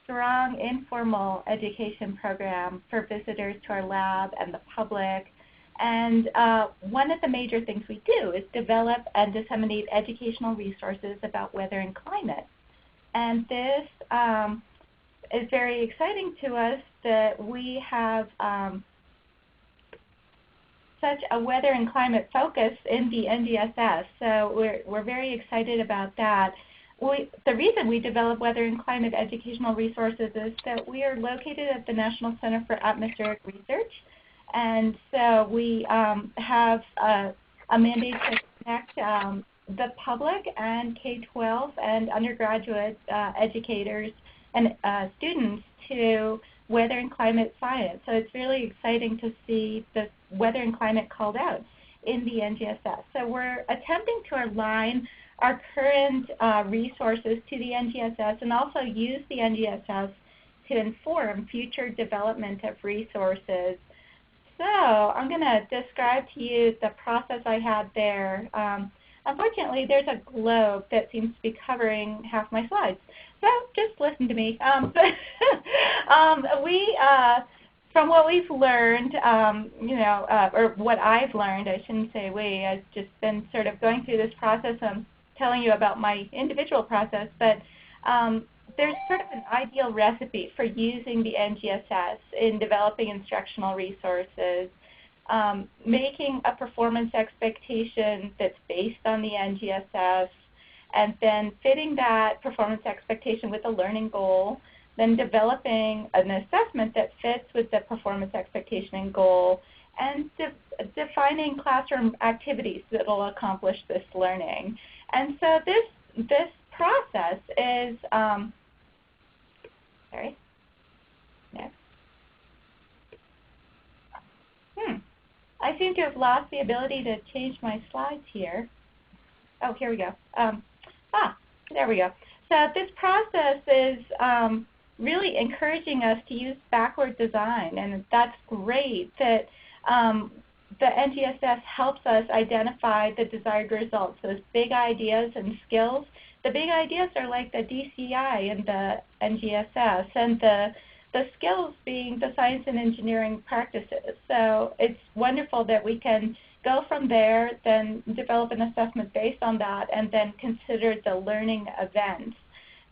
strong informal education program for visitors to our lab and the public. And one of the major things we do is develop and disseminate educational resources about weather and climate. And this is very exciting to us that we have such a weather and climate focus in the NGSS. So we're very excited about that. The reason we develop weather and climate educational resources is that we are located at the National Center for Atmospheric Research. And so we have a mandate to connect the public and K-12 and undergraduate educators and students to weather and climate science. So it's really exciting to see the weather and climate called out in the NGSS. So we're attempting to align our current resources to the NGSS and also use the NGSS to inform future development of resources. So I'm going to describe to you the process I had there. Unfortunately, there's a globe that seems to be covering half my slides. So just listen to me. From what we've learned, or what I've learned, I shouldn't say we, I've just been sort of going through this process. I'm telling you about my individual process, but there's sort of an ideal recipe for using the NGSS in developing instructional resources, making a performance expectation that's based on the NGSS, and then fitting that performance expectation with a learning goal, then developing an assessment that fits with the performance expectation and goal, and defining classroom activities that will accomplish this learning. And so this process is, sorry, next. I seem to have lost the ability to change my slides here. Oh, here we go. There we go. So this process is really encouraging us to use backward design, and that's great that the NGSS helps us identify the desired results, those big ideas and skills. The big ideas are like the DCI and the NGSS, and the skills being the science and engineering practices. So it's wonderful that we can go from there, then develop an assessment based on that, and then consider the learning events.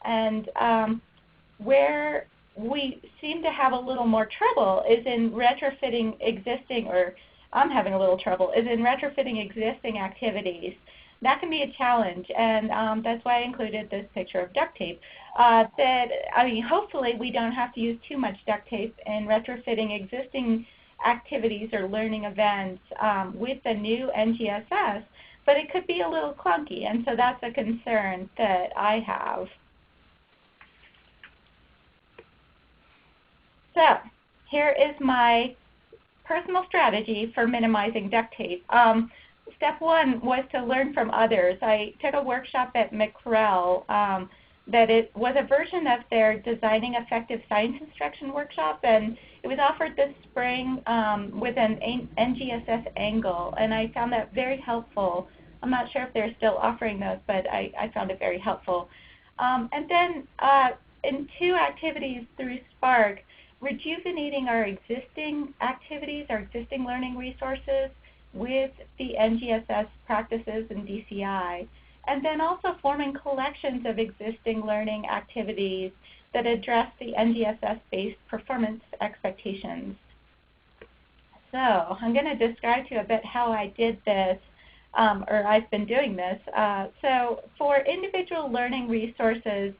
And where we seem to have a little more trouble is in retrofitting existing, or I'm having a little trouble, is in retrofitting existing activities. That can be a challenge, and that's why I included this picture of duct tape. Hopefully we don't have to use too much duct tape in retrofitting existing activities or learning events with the new NGSS, but it could be a little clunky, and so that's a concern that I have. So here is my personal strategy for minimizing duct tape. Step one was to learn from others. I took a workshop at McREL that it was a version of their Designing Effective Science Instruction workshop, and it was offered this spring with an NGSS angle, and I found that very helpful. I'm not sure if they're still offering those, but I found it very helpful. And then in 2 activities through Spark, rejuvenating our existing activities, our existing learning resources with the NGSS practices and DCI, and then also forming collections of existing learning activities that address the NGSS-based performance expectations. So I'm going to describe to you a bit how I did this, or I've been doing this. So for individual learning resources,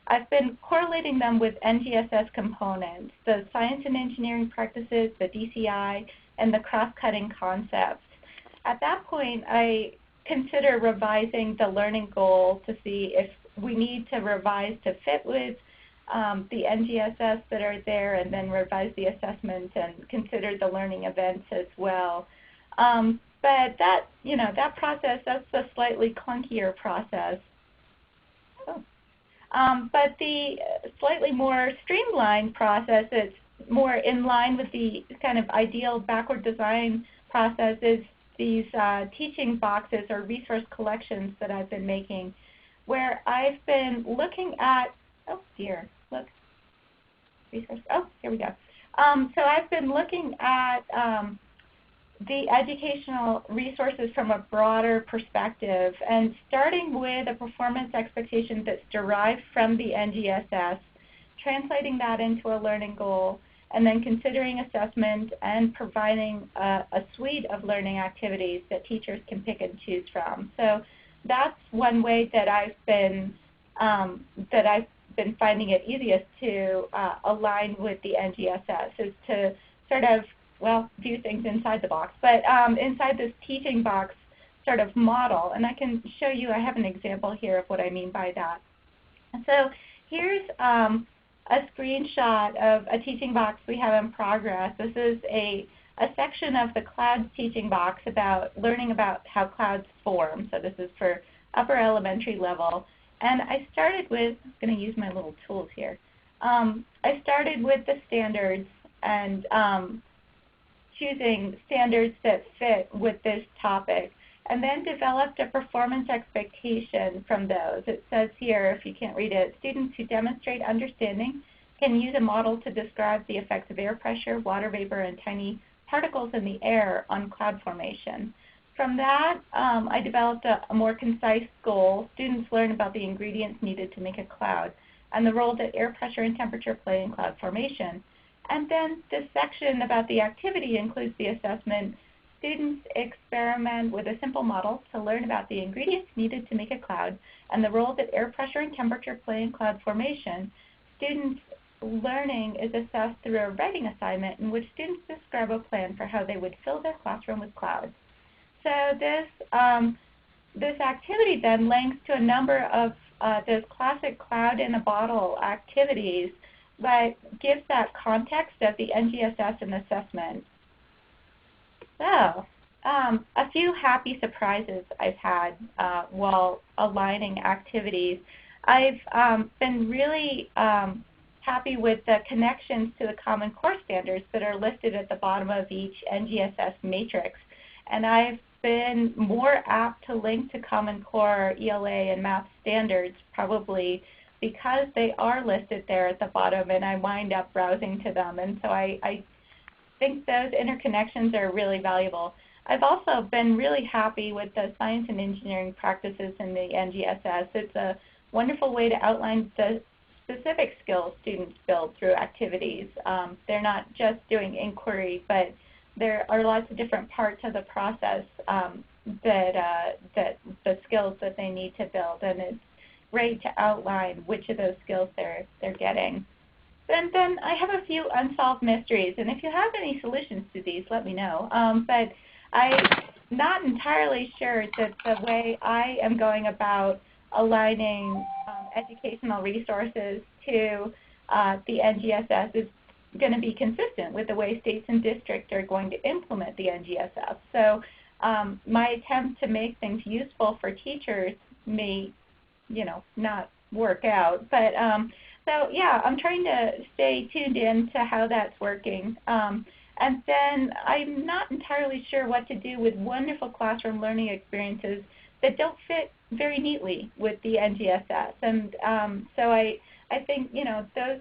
I've been correlating them with NGSS components, the science and engineering practices, the DCI, and the cross-cutting concepts. At that point, I consider revising the learning goal to see if we need to revise to fit with the NGSS that are there, and then revise the assessment and consider the learning events as well. But that, that process, that's a slightly clunkier process. But the slightly more streamlined process, it's more in line with the kind of ideal backward design process, is these teaching boxes or resource collections that I've been making, where I've been looking at, oh dear, look, resource. Oh, here we go. So I've been looking at the educational resources from a broader perspective, and starting with a performance expectation that's derived from the NGSS, translating that into a learning goal, and then considering assessment and providing a suite of learning activities that teachers can pick and choose from. So that's one way that I've been finding it easiest to align with the NGSS, is to sort of, well, view things inside the box, but inside this teaching box sort of model. And I can show you, I have an example here of what I mean by that. And so here's a screenshot of a teaching box we have in progress. This is a section of the clouds teaching box about learning about how clouds form. So this is for upper elementary level. And I started with, I'm going to use my little tools here. I started with the standards and choosing standards that fit with this topic, and then developed a performance expectation from those. It says here, if you can't read it, students who demonstrate understanding can use a model to describe the effects of air pressure, water vapor, and tiny particles in the air on cloud formation. From that, I developed a more concise goal. Students learn about the ingredients needed to make a cloud and the role that air pressure and temperature play in cloud formation. And then this section about the activity includes the assessment. Students experiment with a simple model to learn about the ingredients needed to make a cloud and the role that air pressure and temperature play in cloud formation. Students' learning is assessed through a writing assignment in which students describe a plan for how they would fill their classroom with clouds. So this activity then links to a number of those classic cloud in a bottle activities, but gives that context of the NGSS and assessment. So a few happy surprises I've had while aligning activities. I've been really happy with the connections to the Common Core standards that are listed at the bottom of each NGSS matrix. And I've been more apt to link to Common Core, ELA, and math standards probably because they are listed there at the bottom, and I wind up browsing to them. And so I think those interconnections are really valuable. I've also been really happy with the science and engineering practices in the NGSS. It's a wonderful way to outline the specific skills students build through activities. They're not just doing inquiry, but there are lots of different parts of the process that the skills that they need to build, and it's great to outline which of those skills they're getting. And then I have a few unsolved mysteries, and if you have any solutions to these, let me know. But I'm not entirely sure that the way I am going about aligning educational resources to the NGSS is going to be consistent with the way states and districts are going to implement the NGSS. So my attempt to make things useful for teachers may, not work out. But so yeah, I'm trying to stay tuned in to how that's working. And then I'm not entirely sure what to do with wonderful classroom learning experiences that don't fit very neatly with the NGSS. And so I think, those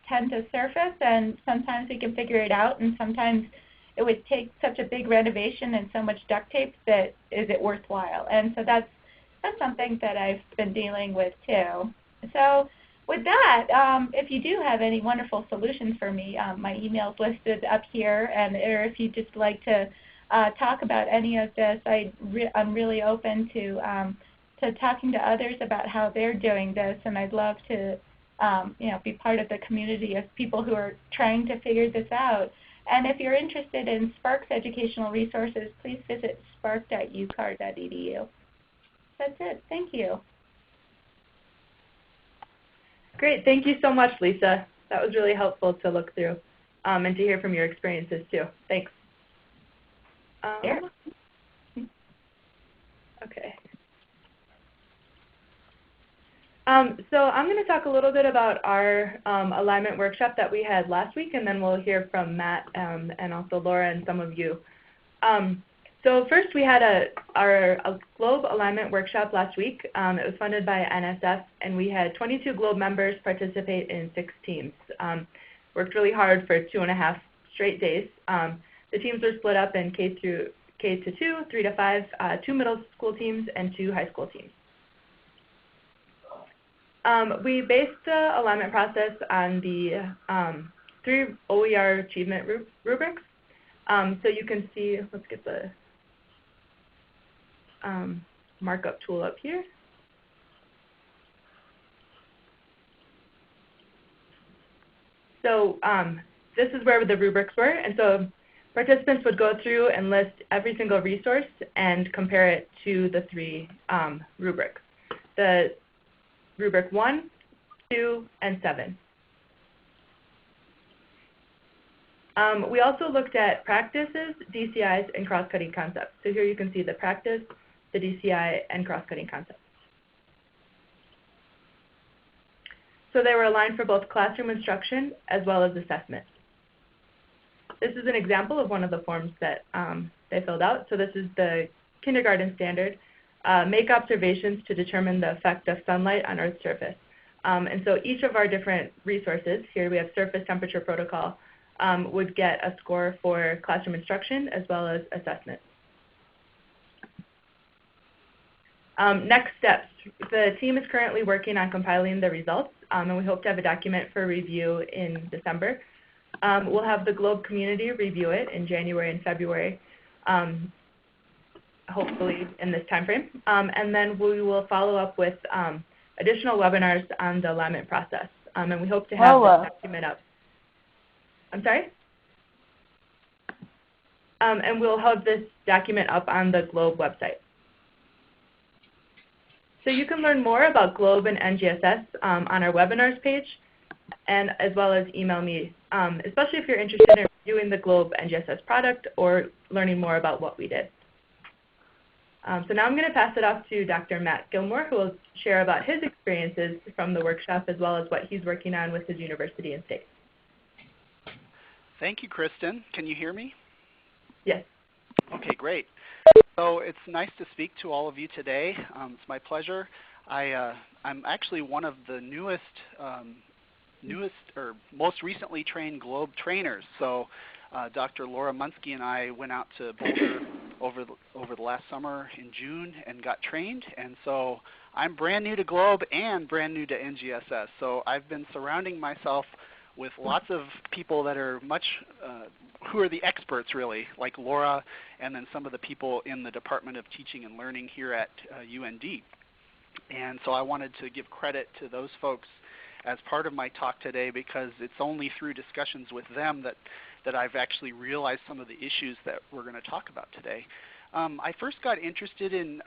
tend to surface, and sometimes we can figure it out, and sometimes it would take such a big renovation and so much duct tape that is it worthwhile. And so that's something that I've been dealing with too. So with that, if you do have any wonderful solutions for me, my email is listed up here, and or if you'd just like to talk about any of this, I'm really open to talking to others about how they're doing this, and I'd love to be part of the community of people who are trying to figure this out. And if you're interested in SPARC's educational resources, please visit sparc.ucar.edu. That's it. Thank you. Great. Thank you so much, Lisa. That was really helpful to look through and to hear from your experiences, too. Thanks. Sure. Okay. So I'm going to talk a little bit about our alignment workshop that we had last week, and then we'll hear from Matt and also Laura and some of you. So So first we had a Globe Alignment workshop last week. It was funded by NSF, and we had 22 Globe members participate in 6 teams. Worked really hard for 2.5 straight days. The teams were split up in K to 2, 3 to 5, 2 middle school teams, and 2 high school teams. We based the alignment process on the 3 OER achievement rubrics. So you can see, let's get the markup tool up here. So this is where the rubrics were, and so participants would go through and list every single resource and compare it to the 3 rubrics. The rubric 1, 2, and 7. We also looked at practices, DCIs, and cross-cutting concepts. So here you can see the practice, the DCI, and cross-cutting concepts. So they were aligned for both classroom instruction as well as assessment. This is an example of one of the forms that they filled out. So this is the kindergarten standard. Make observations to determine the effect of sunlight on Earth's surface. And so each of our different resources, here we have surface temperature protocol, would get a score for classroom instruction as well as assessment. Next steps. The team is currently working on compiling the results, and we hope to have a document for review in December. We'll have the Globe community review it in January and February, hopefully in this time frame. And then we will follow up with additional webinars on the alignment process. And we hope to have this document up. I'm sorry? And we'll have this document up on the Globe website. So you can learn more about Globe and NGSS on our webinars page, and as well as email me, especially if you're interested in reviewing the Globe NGSS product or learning more about what we did. So now I'm going to pass it off to Dr. Matt Gilmore, who will share about his experiences from the workshop as well as what he's working on with his university and state. Thank you, Kristen. Can you hear me? Yes. Okay, great. So it's nice to speak to all of you today. It's my pleasure. I'm actually one of the newest or most recently trained Globe trainers. So Dr. Laura Munsky and I went out to Boulder over the last summer in June and got trained. And so I'm brand new to Globe and brand new to NGSS. So I've been surrounding myself with lots of people that are who are the experts really, like Laura and then some of the people in the Department of Teaching and Learning here at UND. And so I wanted to give credit to those folks as part of my talk today because it's only through discussions with them that I've actually realized some of the issues that we're going to talk about today. I first got interested in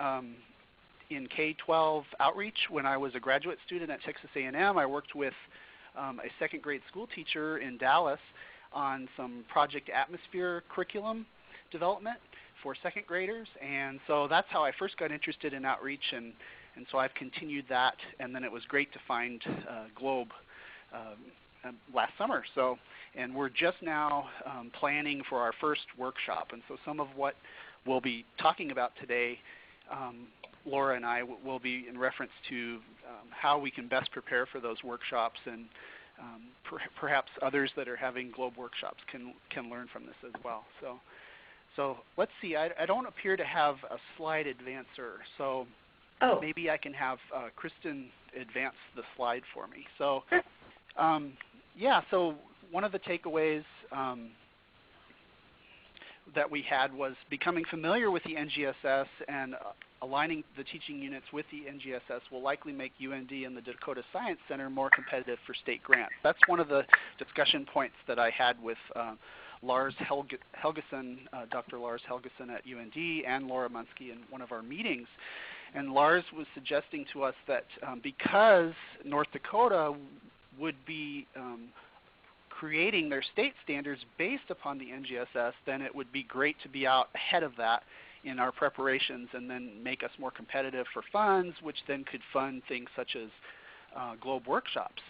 K-12 outreach when I was a graduate student at Texas A&M. I worked with a 2nd grade school teacher in Dallas on some Project Atmosphere curriculum development for 2nd graders, and so that's how I first got interested in outreach, and so I've continued that, and then it was great to find Globe last summer. So, and we're just now planning for our first workshop, and so some of what we'll be talking about today, Laura and I will be in reference to how we can best prepare for those workshops, and perhaps others that are having Globe workshops can learn from this as well. So let's see. I don't appear to have a slide advancer, so maybe I can have Kristen advance the slide for me. So yeah, so one of the takeaways that we had was becoming familiar with the NGSS and aligning the teaching units with the NGSS will likely make UND and the Dakota Science Center more competitive for state grants. That's one of the discussion points that I had with Lars Helgeson, Dr. Lars Helgeson at UND, and Laura Munsky in one of our meetings. And Lars was suggesting to us that because North Dakota would be creating their state standards based upon the NGSS, then it would be great to be out ahead of that in our preparations and then make us more competitive for funds, which then could fund things such as Globe workshops.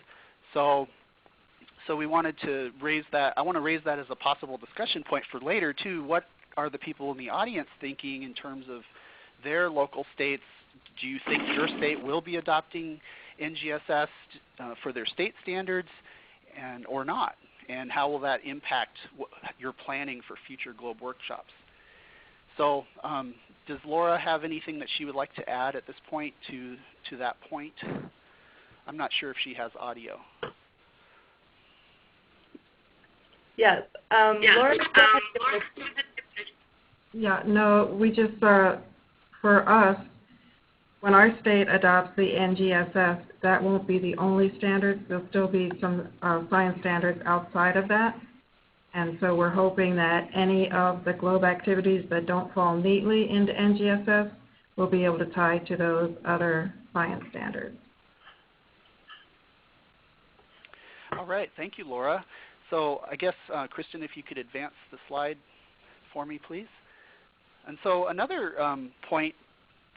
So we wanted to raise that. I want to raise that as a possible discussion point for later too. What are the people in the audience thinking in terms of their local states? Do you think your state will be adopting NGSS for their state standards or not? And how will that impact your planning for future GLOBE workshops? So does Laura have anything that she would like to add at this point to that point? I'm not sure if she has audio. Yes. Laura. Yeah, no, we just, for us, when our state adopts the NGSS, that won't be the only standards. There'll still be some science standards outside of that. And so we're hoping that any of the GLOBE activities that don't fall neatly into NGSS will be able to tie to those other science standards. All right, thank you, Laura. So I guess, Kristen, if you could advance the slide for me, please. And so another point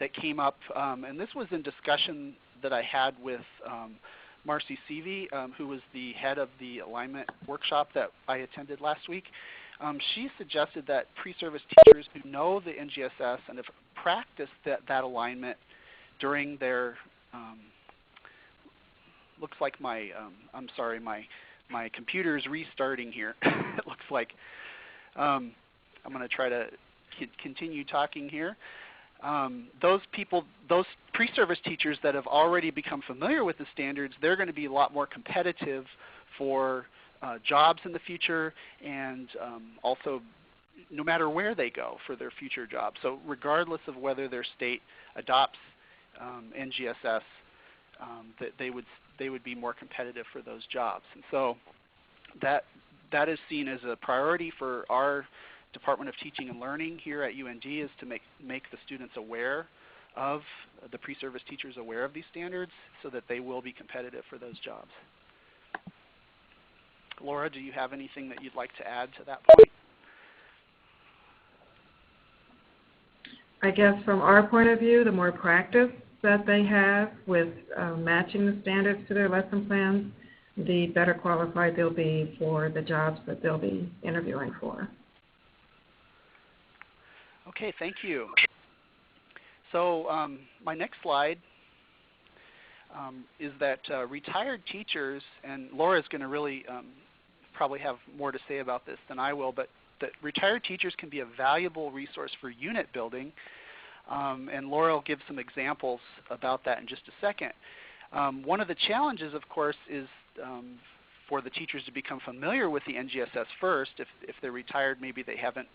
that came up, and this was in discussion that I had with Marcy Seavey, who was the head of the alignment workshop that I attended last week. She suggested that pre-service teachers who know the NGSS and have practiced that alignment during their, looks like my, I'm sorry, my computer's restarting here. It looks like I'm going to try to continue talking here. Those people, those pre-service teachers that have already become familiar with the standards, they're going to be a lot more competitive for jobs in the future, and also no matter where they go for their future jobs. So regardless of whether their state adopts NGSS, they would be more competitive for those jobs. And so that is seen as a priority for our Department of Teaching and Learning here at UND, is to make the students aware of, the pre-service teachers aware of these standards so that they will be competitive for those jobs. Laura, do you have anything that you'd like to add to that point? I guess from our point of view, the more practice that they have with matching the standards to their lesson plans, the better qualified they'll be for the jobs that they'll be interviewing for. Okay, thank you. So my next slide is that retired teachers, and Laura's going to really probably have more to say about this than I will, but that retired teachers can be a valuable resource for unit building, and Laura will give some examples about that in just a second. One of the challenges, of course, is for the teachers to become familiar with the NGSS first. If they're retired, maybe they haven't,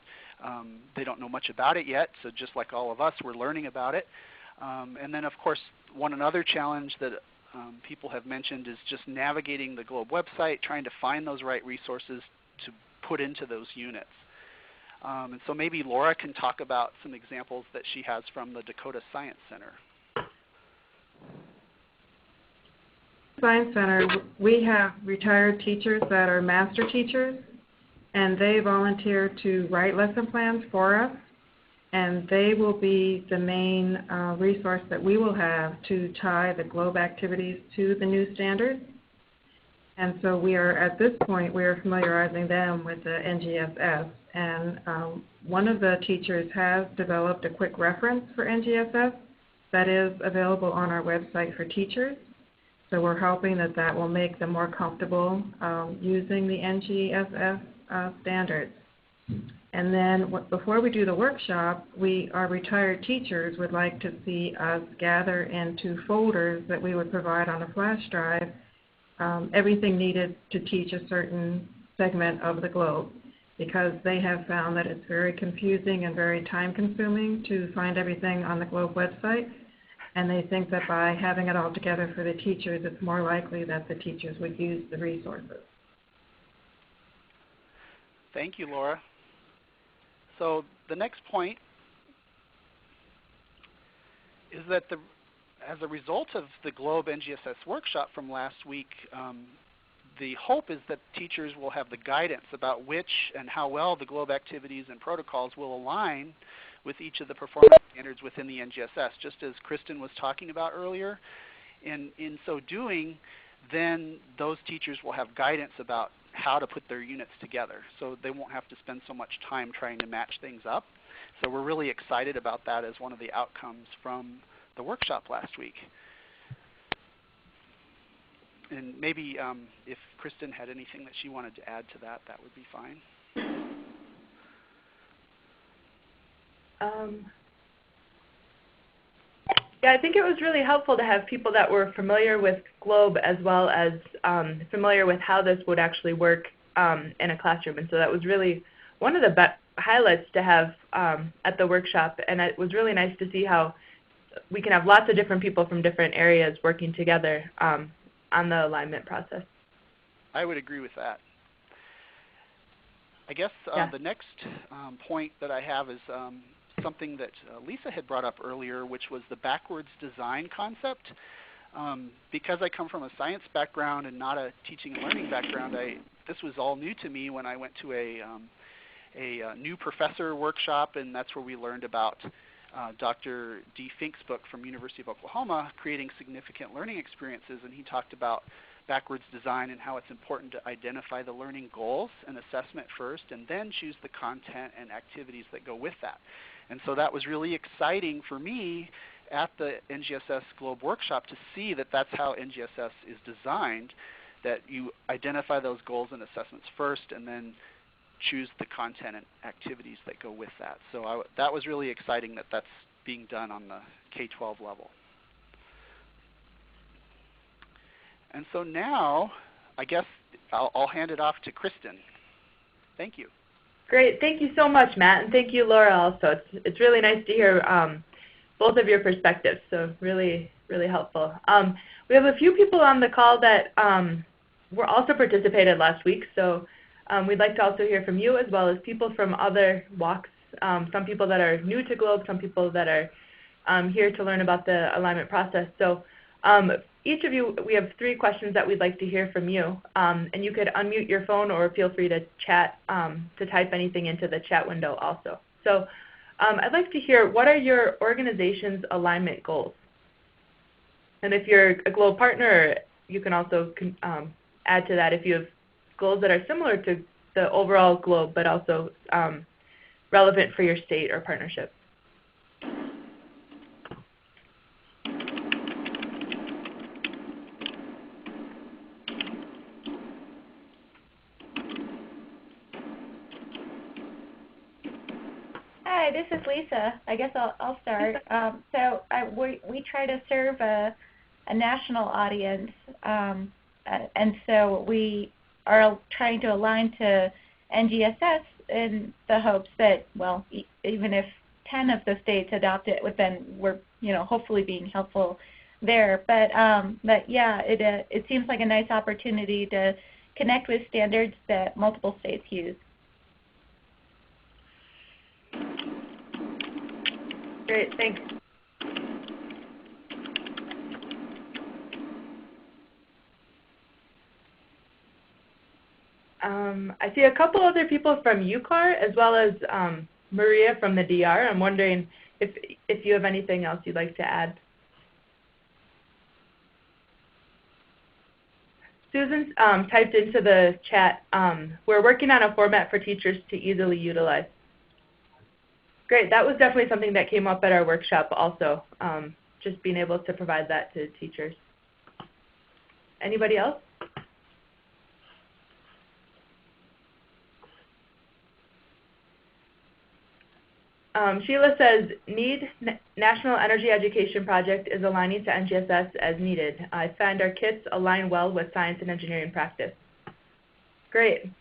they don't know much about it yet. So just like all of us, we're learning about it. And then, of course, another challenge that people have mentioned is just navigating the GLOBE website, trying to find those right resources to put into those units. And so maybe Laura can talk about some examples that she has from the Dakota Science Center. Science Center, we have retired teachers that are master teachers, and they volunteer to write lesson plans for us, and they will be the main resource that we will have to tie the GLOBE activities to the new standards. And so we are, at this point, we are familiarizing them with the NGSS, and one of the teachers has developed a quick reference for NGSS that is available on our website for teachers. So we're hoping that that will make them more comfortable using the NGSS standards. And then before we do the workshop, our retired teachers would like to see us gather into folders that we would provide on a flash drive, everything needed to teach a certain segment of the GLOBE, because they have found that it's very confusing and very time-consuming to find everything on the GLOBE website. And they think that by having it all together for the teachers, it's more likely that the teachers would use the resources. Thank you, Laura. So the next point is that as a result of the GLOBE NGSS workshop from last week, the hope is that teachers will have the guidance about which and how well the GLOBE activities and protocols will align with each of the performance standards within the NGSS, just as Kristen was talking about earlier. And in so doing, then those teachers will have guidance about how to put their units together. So they won't have to spend so much time trying to match things up. So we're really excited about that as one of the outcomes from the workshop last week. And maybe if Kristen had anything that she wanted to add to that, that would be fine. Yeah, I think it was really helpful to have people that were familiar with GLOBE as well as familiar with how this would actually work in a classroom. And so that was really one of the highlights to have at the workshop. And it was really nice to see how we can have lots of different people from different areas working together on the alignment process. I would agree with that. I guess the next point that I have is something that Lisa had brought up earlier, which was the backwards design concept. Because I come from a science background and not a teaching and learning background, this was all new to me when I went to a new professor workshop, and that's where we learned about Dr. D. Fink's book from University of Oklahoma, Creating Significant Learning Experiences, and he talked about backwards design and how it's important to identify the learning goals and assessment first, and then choose the content and activities that go with that. And so that was really exciting for me at the NGSS Globe workshop to see that that's how NGSS is designed, that you identify those goals and assessments first and then choose the content and activities that go with that. So that was really exciting that that's being done on the K-12 level. And so now I guess I'll hand it off to Kristen. Thank you. Great. Thank you so much, Matt, and thank you, Laura, also. It's really nice to hear both of your perspectives, so really, really helpful. We have a few people on the call that were also participated last week, so we'd like to also hear from you as well as people from other walks, some people that are new to GLOBE, some people that are here to learn about the alignment process. So each of you, we have 3 questions that we'd like to hear from you, and you could unmute your phone or feel free to chat, to type anything into the chat window also. So I'd like to hear, what are your organization's alignment goals? And if you're a GLOBE partner, you can also add to that if you have goals that are similar to the overall GLOBE, but also relevant for your state or partnership. Hi, this is Lisa. I guess I'll start. So we try to serve a national audience, and so we are trying to align to NGSS in the hopes that, well, even if 10 of the states adopt it, then we're hopefully being helpful there. But yeah, it seems like a nice opportunity to connect with standards that multiple states use. Great, thanks. I see a couple other people from UCAR as well as Maria from the DR. I'm wondering if you have anything else you'd like to add. Susan typed into the chat, we're working on a format for teachers to easily utilize. Great, that was definitely something that came up at our workshop also, just being able to provide that to teachers. Anybody else? Sheila says, National Energy Education Project is aligning to NGSS as needed. I find our kits align well with science and engineering practice. Great.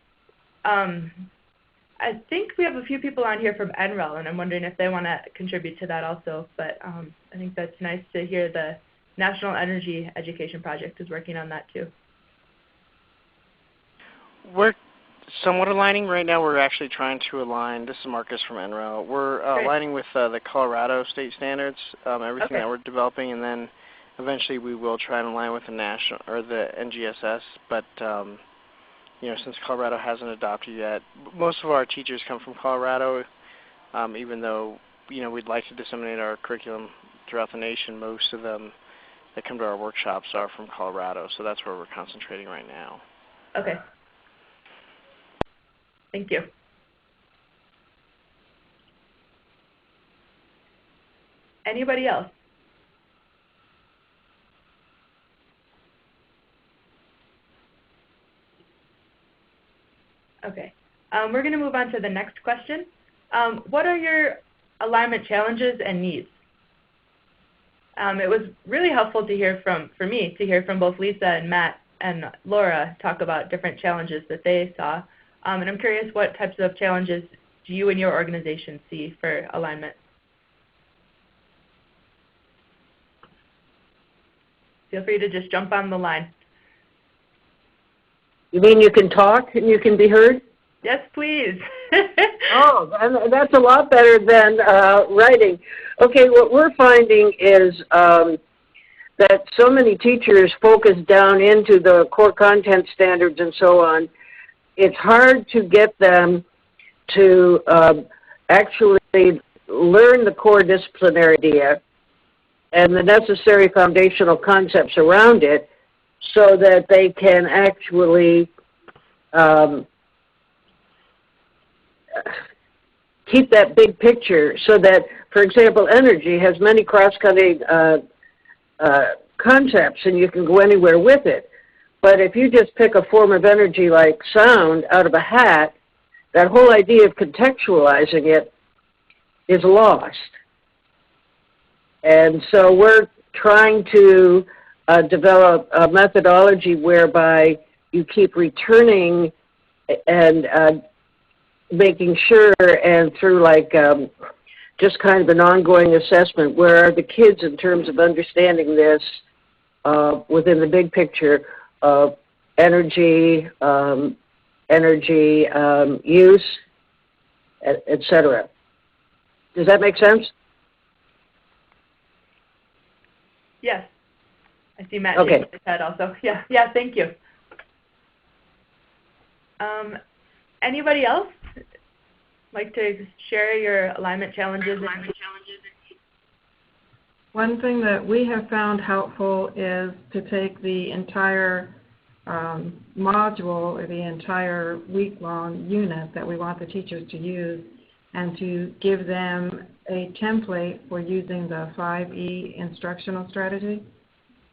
I think we have a few people on here from NREL, and I'm wondering if they want to contribute to that also. But I think that's nice to hear the National Energy Education Project is working on that too. We're somewhat aligning right now. We're actually trying to align. This is Marcus from NREL. We're aligning with the Colorado state standards, everything that we're developing, and then eventually we will try and align with the national or the NGSS. But since Colorado hasn't adopted yet, most of our teachers come from Colorado. Even though we'd like to disseminate our curriculum throughout the nation, most of them that come to our workshops are from Colorado. So that's where we're concentrating right now. Okay. Thank you. Anybody else? Okay. We're going to move on to the next question. What are your alignment challenges and needs? It was really helpful to hear for me to hear from both Lisa and Matt and Laura talk about different challenges that they saw. And I'm curious, what types of challenges do you and your organization see for alignment? Feel free to just jump on the line. You mean you can talk and you can be heard? Yes, please. Oh, that's a lot better than writing. Okay, what we're finding is that so many teachers focus down into the core content standards and so on. It's hard to get them to actually learn the core disciplinary idea and the necessary foundational concepts around it so that they can actually keep that big picture so that, for example, energy has many cross-cutting concepts and you can go anywhere with it. But if you just pick a form of energy like sound out of a hat, that whole idea of contextualizing it is lost. And so we're trying to develop a methodology whereby you keep returning and making sure, and through like just kind of an ongoing assessment, where are the kids in terms of understanding this within the big picture of energy, use, etc. Does that make sense? Yes. I see Matt shaking his head also. Yeah, thank you. Anybody else like to share your alignment challenges? One thing that we have found helpful is to take the entire module or the entire week-long unit that we want the teachers to use and to give them a template for using the 5E instructional strategy.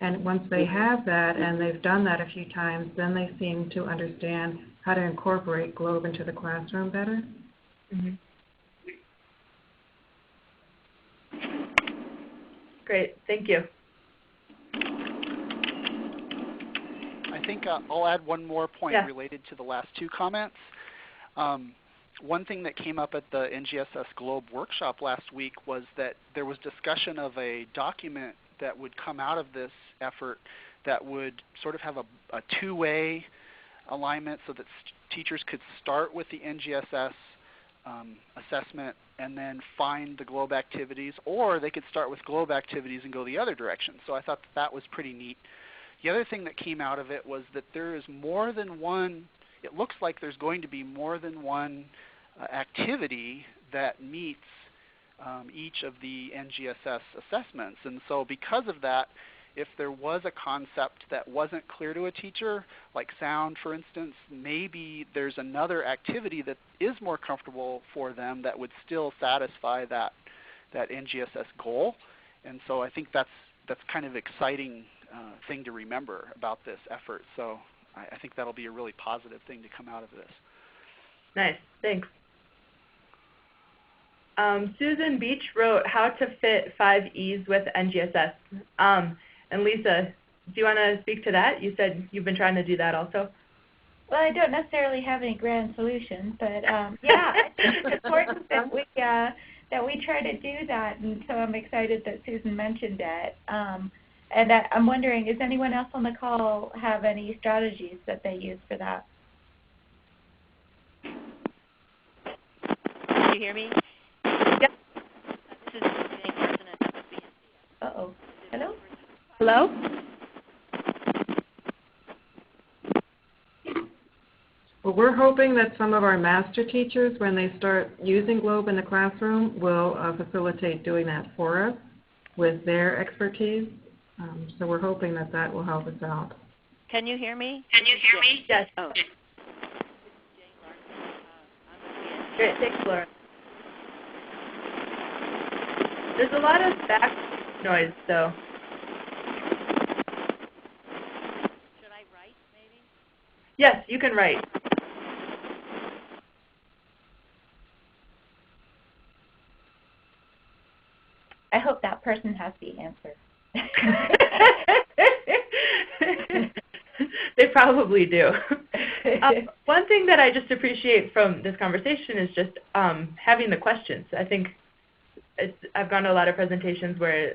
And once they have that and they've done that a few times, then they seem to understand how to incorporate GLOBE into the classroom better. Mm-hmm. Great, thank you. I think I'll add one more point related to the last two comments. One thing that came up at the NGSS GLOBE workshop last week was that there was discussion of a document that would come out of this effort that would sort of have a two-way alignment so that teachers could start with the NGSS assessment and then find the GLOBE activities, or they could start with GLOBE activities and go the other direction. So I thought that was pretty neat. The other thing that came out of it was that there is more than one, it looks like there's going to be more than one activity that meets each of the NGSS assessments. And so because of that, if there was a concept that wasn't clear to a teacher, like sound for instance, maybe there's another activity that is more comfortable for them that would still satisfy that NGSS goal. And so I think that's kind of exciting thing to remember about this effort. So I think that'll be a really positive thing to come out of this. Nice, thanks. Susan Beach wrote how to fit 5Es with NGSS. And Lisa, do you want to speak to that? You said you've been trying to do that also. Well, I don't necessarily have any grand solutions, but yeah, I think it's important that we try to do that, and so I'm excited that Susan mentioned it. And I'm wondering, does anyone else on the call have any strategies that they use for that? Can you hear me? Yep. This is Jane Carson at FSB. Uh-oh. Hello? Hello? Well, we're hoping that some of our master teachers, when they start using GLOBE in the classroom, will facilitate doing that for us with their expertise. So we're hoping that that will help us out. Can you hear me? Can you hear me? Yes. Oh. Great, thanks, Laura. There's a lot of back noise, though. Should I write, maybe? Yes, you can write. I hope that person has the answer. They probably do. One thing that I just appreciate from this conversation is just having the questions. I think I've gone to a lot of presentations where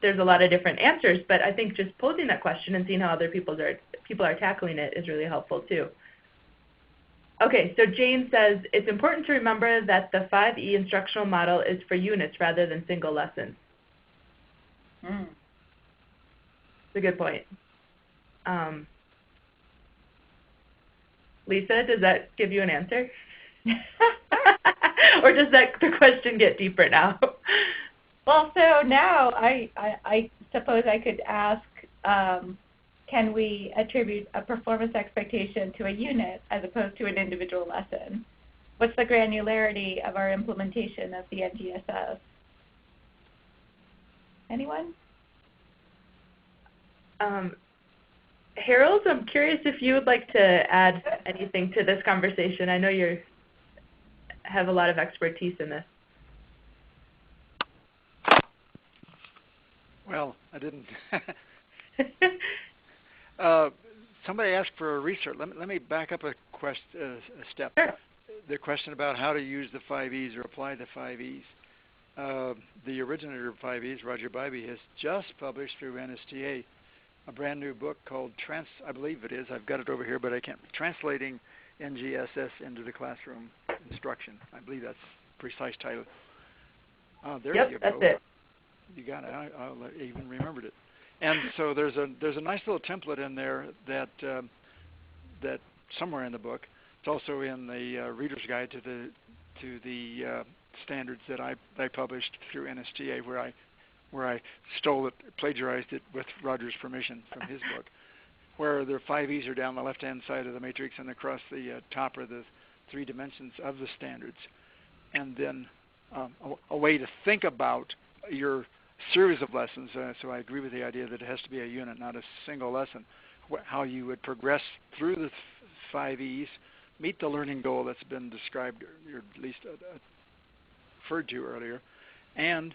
there's a lot of different answers, but I think just posing that question and seeing how other people are tackling it is really helpful too. Okay, so Jane says, it's important to remember that the 5E instructional model is for units rather than single lessons. It's a good point. Lisa, does that give you an answer? Or does the question get deeper now? Well, so now I suppose I could ask, can we attribute a performance expectation to a unit as opposed to an individual lesson? What's the granularity of our implementation of the NGSS? Anyone? Harold, I'm curious if you would like to add anything to this conversation. I know you have a lot of expertise in this. Well, I didn't. Somebody asked for a research. Let me back up a step. Sure. The question about how to use the 5Es or apply the 5Es. The originator of 5Es, Roger Bybee, has just published through NSTA a brand new book called I believe it is, I've got it over here, but I can't, Translating NGSS into the Classroom Instruction. I believe that's the precise title. There yep, you go. That's it. You got it. I even remembered it. And so there's a nice little template in there that somewhere in the book. It's also in the Reader's Guide to the standards that I published through NSTA, where I stole it, plagiarized it with Roger's permission from his book, where the 5Es are down the left-hand side of the matrix, and across the top are the 3 dimensions of the standards, and then a way to think about your series of lessons. So I agree with the idea that it has to be a unit, not a single lesson. How you would progress through the 5Es, meet the learning goal that's been described, or at least referred to earlier, and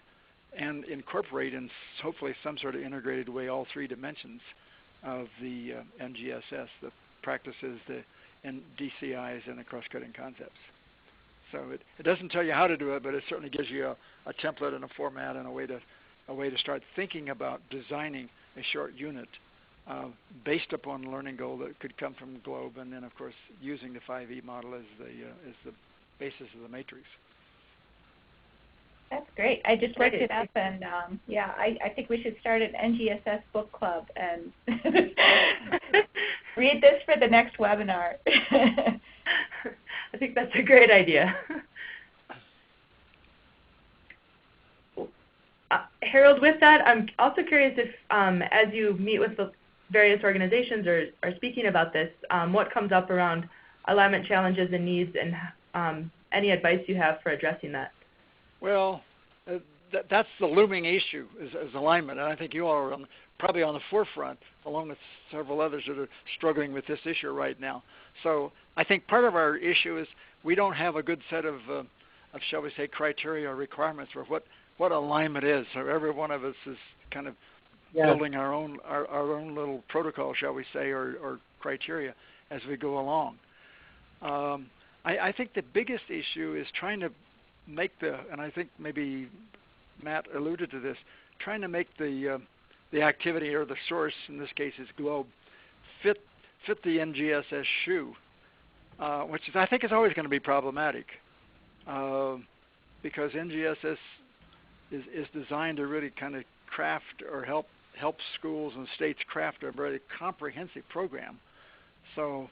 incorporate in hopefully some sort of integrated way all 3 dimensions of the NGSS, the practices, the DCIs, and the cross-cutting concepts. So it doesn't tell you how to do it, but it certainly gives you a template and a format and a way to start thinking about designing a short unit based upon a learning goal that could come from GLOBE, and then of course using the 5E model as the basis of the matrix. That's great. I just looked it up, and yeah, I think we should start an NGSS book club and read this for the next webinar. I think that's a great idea. Harold, with that, I'm also curious if, as you meet with the various organizations or are speaking about this, what comes up around alignment challenges and needs, and any advice you have for addressing that? Well, that's the looming issue is alignment, and I think you all are probably on the forefront, along with several others that are struggling with this issue right now. So I think part of our issue is we don't have a good set of shall we say, criteria or requirements for what alignment is. So every one of us is kind of building our own little protocol, shall we say, or criteria as we go along. I think the biggest issue is trying to make and I think maybe Matt alluded to this, trying to make the activity or the source, in this case is GLOBE, fit the NGSS shoe, which I think is always going to be problematic because NGSS is designed to really kind of craft or help schools and states craft a very comprehensive program. So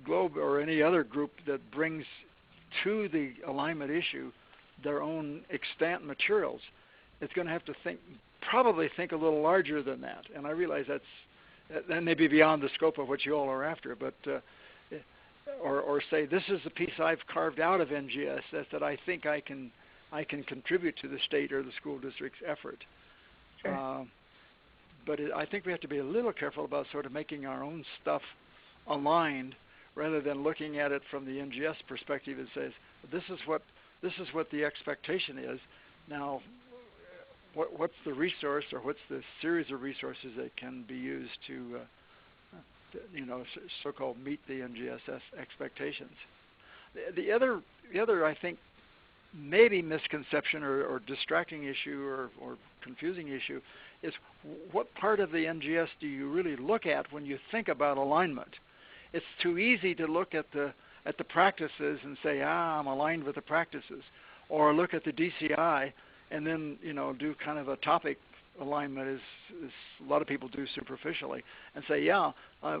GLOBE or any other group that brings to the alignment issue their own extant materials, it's going to have to probably think a little larger than that. And I realize that may be beyond the scope of what you all are after, but or say this is the piece I've carved out of NGSS that I think I can contribute to the state or the school district's effort. Sure. But I think we have to be a little careful about sort of making our own stuff aligned rather than looking at it from the NGS perspective and says this is what the expectation is. Now, what's the resource or what's the series of resources that can be used to so-called meet the NGSS expectations. The other I think maybe misconception or distracting issue or confusing issue is what part of the NGS do you really look at when you think about alignment? It's too easy to look at the practices and say, I'm aligned with the practices, or look at the DCI and then do kind of a topic alignment as a lot of people do superficially and say,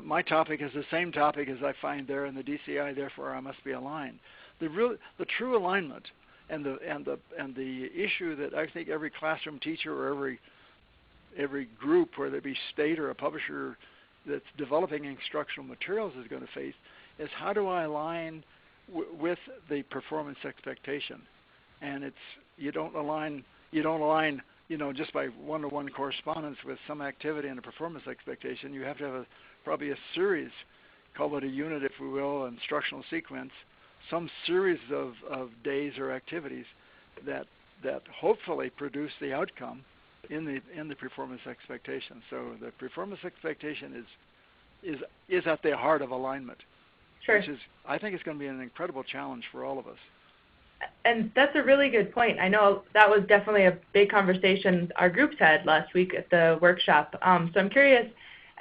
my topic is the same topic as I find there in the DCI, therefore I must be aligned. The true alignment and the issue that I think every classroom teacher or every group, whether it be state or a publisher that's developing instructional materials is going to face is how do I align with the performance expectation? And you don't align just by one-to-one correspondence with some activity and a performance expectation. You have to have probably a series, call it a unit if we will, instructional sequence, some series of days or activities that hopefully produce the outcome in the performance expectation. So the performance expectation is at the heart of alignment. Sure. Which is, I think it's going to be an incredible challenge for all of us. And that's a really good point. I know that was definitely a big conversation our groups had last week at the workshop. So I'm curious,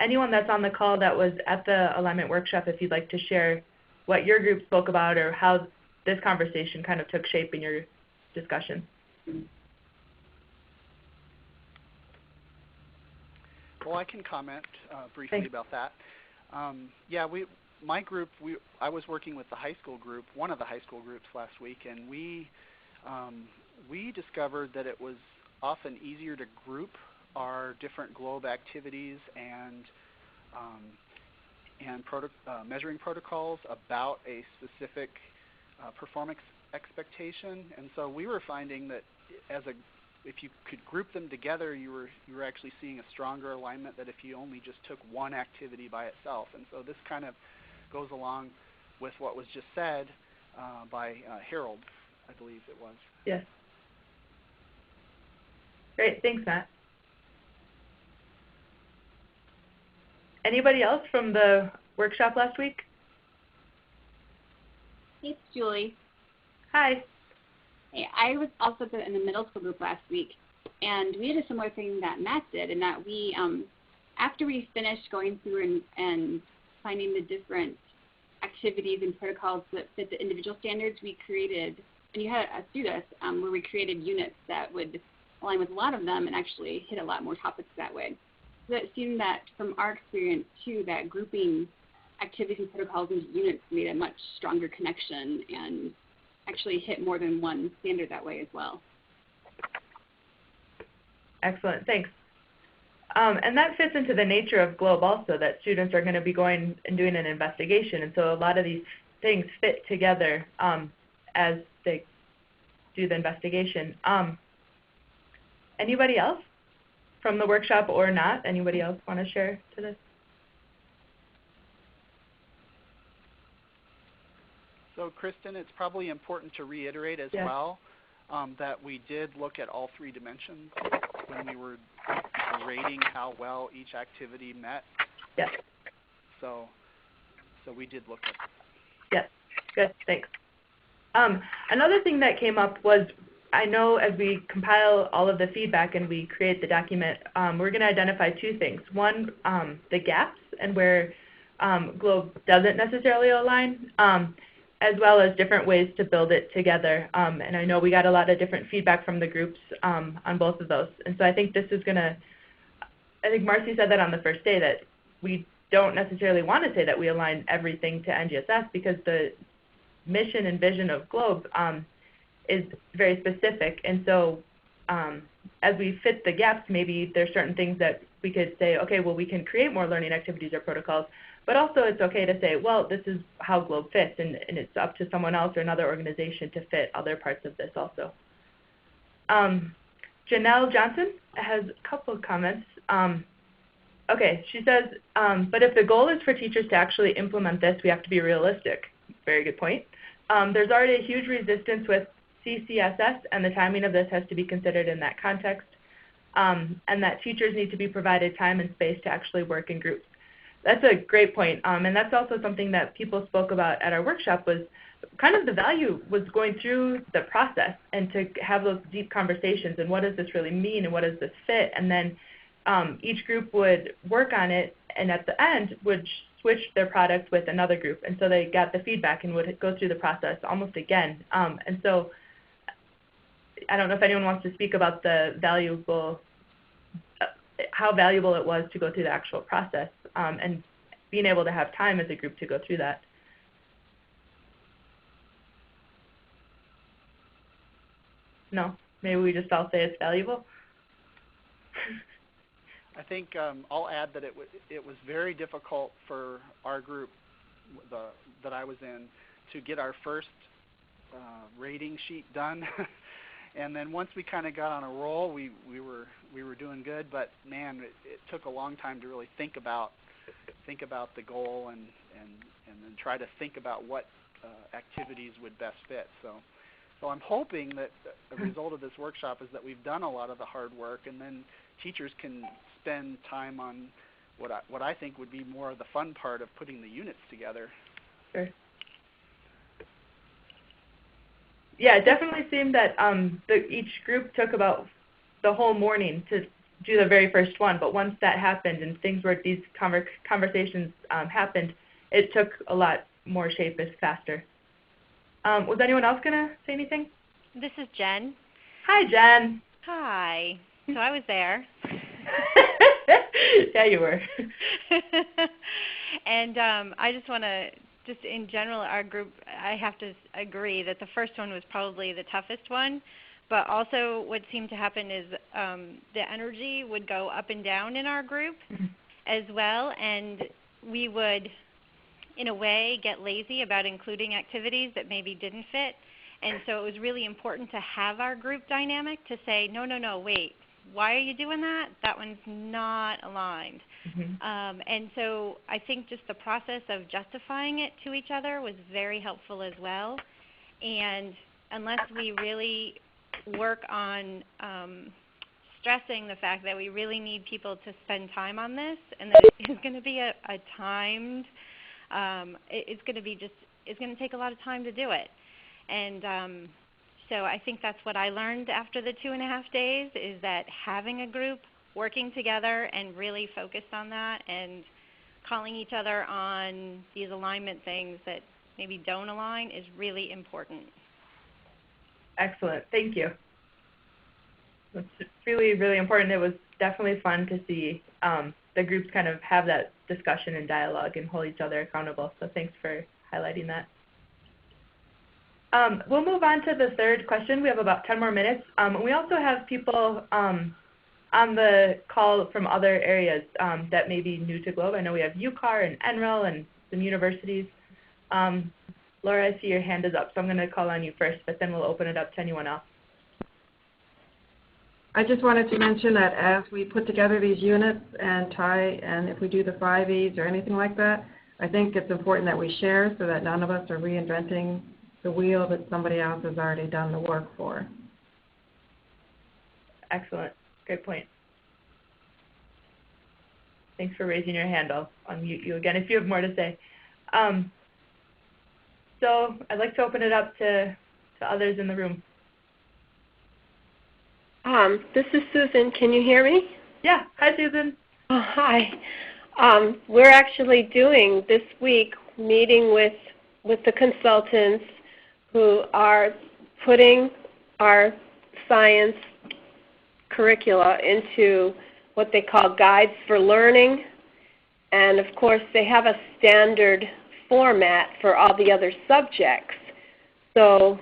anyone that's on the call that was at the alignment workshop, if you'd like to share what your group spoke about or how this conversation kind of took shape in your discussion. Well, I can comment briefly about that. My group, I was working with the high school group, one of the high school groups last week, and we discovered that it was often easier to group our different GLOBE activities and measuring protocols about a specific performance expectation. And so we were finding that if you could group them together, you were actually seeing a stronger alignment than if you only just took one activity by itself. And so this kind of goes along with what was just said by Harold, I believe it was. Yes. Great, thanks, Matt. Anybody else from the workshop last week? Hey, it's Julie. Hi. Hey, I was also in the middle school group last week, and we did a similar thing that Matt did, in that we, after we finished going through and finding the different activities and protocols that fit the individual standards, we created, and you had us do this, where we created units that would align with a lot of them and actually hit a lot more topics that way. So it seemed that from our experience too, that grouping activities and protocols into units made a much stronger connection and actually hit more than one standard that way as well. Excellent, thanks. And that fits into the nature of GLOBE also, that students are going to be going and doing an investigation, and so a lot of these things fit together as they do the investigation. Anybody else from the workshop or not? Anybody else want to share to this? So Kristen, it's probably important to reiterate as well that we did look at all three dimensions when we were rating how well each activity met. Yes. So we did look at that. Yes, good, thanks. Another thing that came up was, I know as we compile all of the feedback and we create the document, we're going to identify two things. One, the gaps and where GLOBE doesn't necessarily align, as well as different ways to build it together. And I know we got a lot of different feedback from the groups on both of those. And so I think this is going to, I think Marcy said that on the first day, that we don't necessarily want to say that we align everything to NGSS, because the mission and vision of GLOBE is very specific. And so as we fit the gaps, maybe there's certain things that we could say, okay, well, we can create more learning activities or protocols, but also it's okay to say, well, this is how Globe fits, and it's up to someone else or another organization to fit other parts of this also. Janelle Johnson has a couple of comments. Okay, she says, but if the goal is for teachers to actually implement this, we have to be realistic. Very good point. There's already a huge resistance with CCSS, and the timing of this has to be considered in that context, and that teachers need to be provided time and space to actually work in groups. That's a great point, and that's also something that people spoke about at our workshop, was kind of the value was going through the process and to have those deep conversations and what does this really mean and what does this fit, and then each group would work on it and at the end would switch their product with another group, and so they got the feedback and would go through the process almost again. And so I don't know if anyone wants to speak about the how valuable it was to go through the actual process and being able to have time as a group to go through that. No? Maybe we just all say it's valuable? I think I'll add that it was very difficult for our group that I was in to get our first rating sheet done. And then once we kind of got on a roll, we were doing good. But man, it took a long time to really think about the goal and then try to think about what activities would best fit. So I'm hoping that the result of this workshop is that we've done a lot of the hard work, and then teachers can spend time on what I think would be more of the fun part of putting the units together. Sure. Yeah, it definitely seemed that each group took about the whole morning to do the very first one, but once that happened and things were, these conversations happened, it took a lot more shape faster. Was anyone else going to say anything? This is Jen. Hi, Jen. Hi. So I was there. Yeah, you were. And I just want to, just in general, our group, I have to agree that the first one was probably the toughest one. But also what seemed to happen is the energy would go up and down in our group as well. And we would, in a way, get lazy about including activities that maybe didn't fit. And so it was really important to have our group dynamic to say, no, wait, why are you doing that? That one's not aligned. And so I think just the process of justifying it to each other was very helpful as well. And unless we really work on stressing the fact that we really need people to spend time on this, and that it's going to be a timed, it's going to take a lot of time to do it. And so I think that's what I learned after the 2.5 days, is that having a group working together and really focused on that and calling each other on these alignment things that maybe don't align is really important. Excellent. Thank you. It's really, really important. It was definitely fun to see the groups kind of have that discussion and dialogue and hold each other accountable. So thanks for highlighting that. We'll move on to the third question. We have about 10 more minutes. We also have people on the call from other areas that may be new to Globe. I know we have UCAR and NREL and some universities. Laura, I see your hand is up, so I'm going to call on you first, but then we'll open it up to anyone else. I just wanted to mention that as we put together these units and if we do the 5Es or anything like that, I think it's important that we share so that none of us are reinventing the wheel that somebody else has already done the work for. Excellent. Great point. Thanks for raising your hand. I'll unmute you again if you have more to say. So I'd like to open it up to others in the room. This is Susan. Can you hear me? Yeah. Hi, Susan. Oh, hi. We're actually doing this week meeting with the consultants who are putting our science curricula into what they call guides for learning. And of course, they have a standard format for all the other subjects. So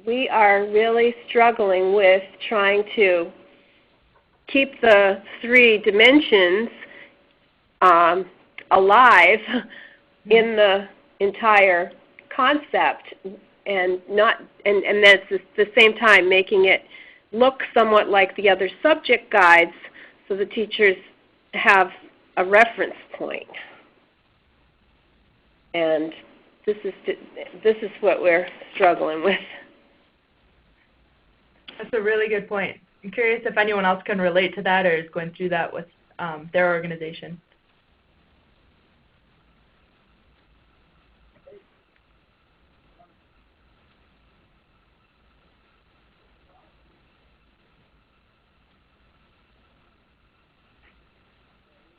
we are really struggling with trying to keep the 3 dimensions alive in the entire concept, and that's at the same time making it look somewhat like the other subject guides, so the teachers have a reference point. And this is what we're struggling with. That's a really good point. I'm curious if anyone else can relate to that or is going through that with their organization.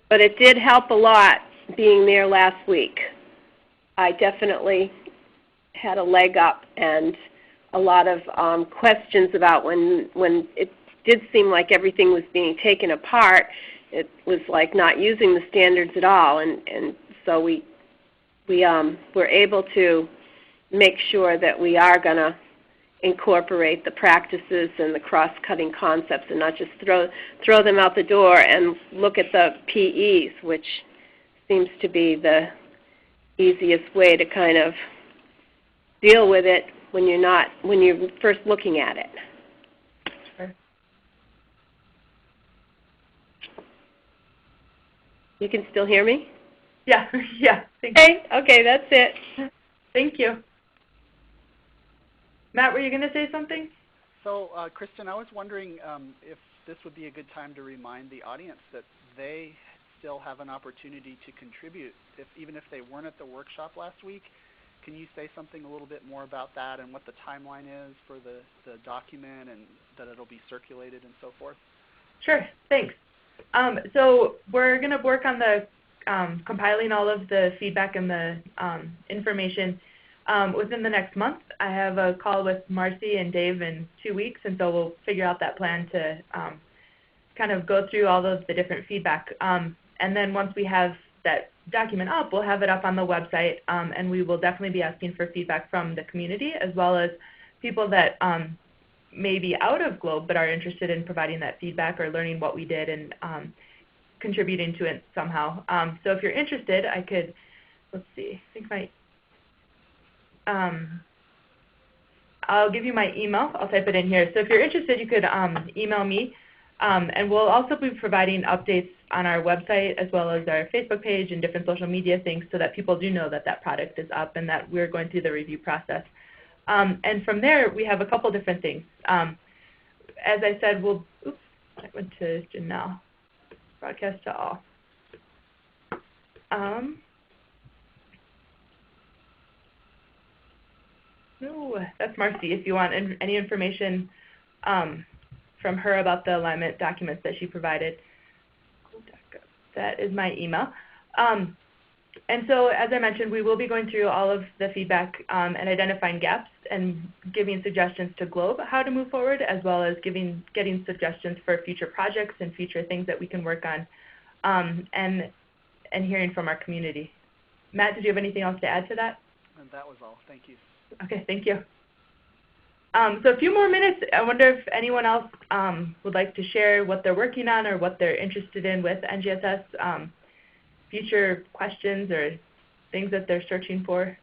But it did help a lot being there last week. I definitely had a leg up, and a lot of questions about when it did seem like everything was being taken apart. It was like not using the standards at all, and so we were able to make sure that we are going to incorporate the practices and the cross-cutting concepts and not just throw them out the door and look at the PEs, which seems to be the easiest way to kind of deal with it when you're first looking at it. Sure. You can still hear me? Yeah, yeah. Thank you. Okay, that's it. Thank you. Matt, were you going to say something? So, Kristen, I was wondering if this would be a good time to remind the audience that they still have an opportunity to contribute, even if they weren't at the workshop last week. Can you say something a little bit more about that and what the timeline is for the document and that it'll be circulated and so forth? Sure, thanks. So we're going to work on the compiling all of the feedback and the information within the next month. I have a call with Marcy and Dave in 2 weeks, and so we'll figure out that plan to kind of go through all of the different feedback. And then once we have that document up, we'll have it up on the website, and we will definitely be asking for feedback from the community as well as people that may be out of Globe but are interested in providing that feedback or learning what we did and contributing to it somehow. So if you're interested, I could, let's see, I think I'll give you my email. I'll type it in here. So if you're interested, you could email me. And we'll also be providing updates on our website as well as our Facebook page and different social media things so that people do know that that product is up and that we're going through the review process. And from there, we have a couple different things. As I said, oops, I went to Janelle. Broadcast to all. No, that's Marcy. If you want any information from her about the alignment documents that she provided, that is my email. And so, as I mentioned, we will be going through all of the feedback and identifying gaps and giving suggestions to Globe how to move forward, as well as getting suggestions for future projects and future things that we can work on, and hearing from our community. Matt, did you have anything else to add to that? And that was all. Thank you. Okay, thank you. So a few more minutes. I wonder if anyone else would like to share what they're working on or what they're interested in with NGSS, future questions or things that they're searching for.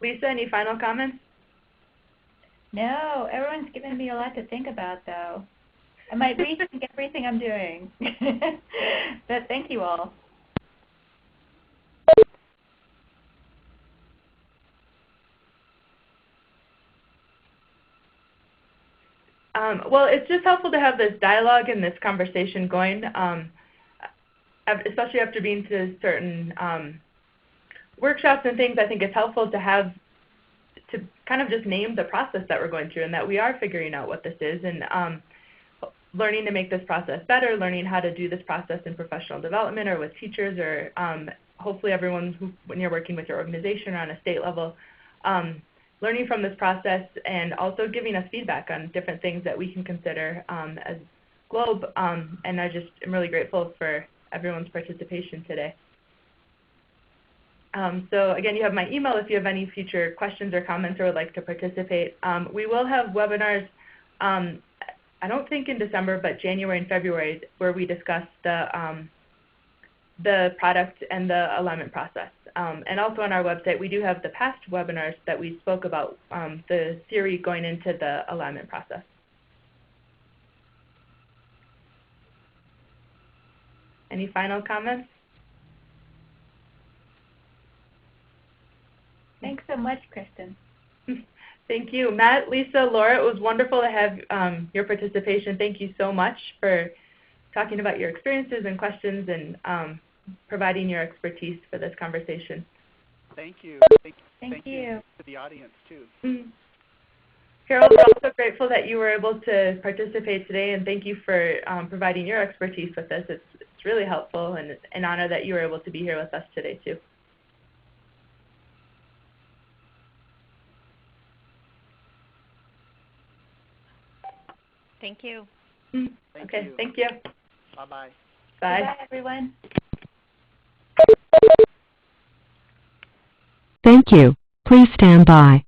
Lisa, any final comments? No, everyone's given me a lot to think about, though. I might rethink everything I'm doing. But thank you all. Well, it's just helpful to have this dialogue and this conversation going, especially after being to certain workshops and things. I think it's helpful to kind of just name the process that we're going through and that we are figuring out what this is and learning to make this process better, learning how to do this process in professional development or with teachers or hopefully everyone when you're working with your organization or on a state level, learning from this process and also giving us feedback on different things that we can consider as Globe. And I just am really grateful for everyone's participation today. So again, you have my email if you have any future questions or comments or would like to participate. We will have webinars, I don't think in December, but January and February, where we discuss the product and the alignment process. And also on our website, we do have the past webinars that we spoke about, the theory going into the alignment process. Any final comments? Thanks so much, Kristen. Thank you. Matt, Lisa, Laura, it was wonderful to have your participation. Thank you so much for talking about your experiences and questions and providing your expertise for this conversation. Thank you. Thank you. To the audience, too. Carol, we're also grateful that you were able to participate today, and thank you for providing your expertise with us. It's really helpful, and an honor that you were able to be here with us today, too. Thank you. Okay, thank you. Bye-bye. Bye. Bye, everyone. Thank you. Please stand by.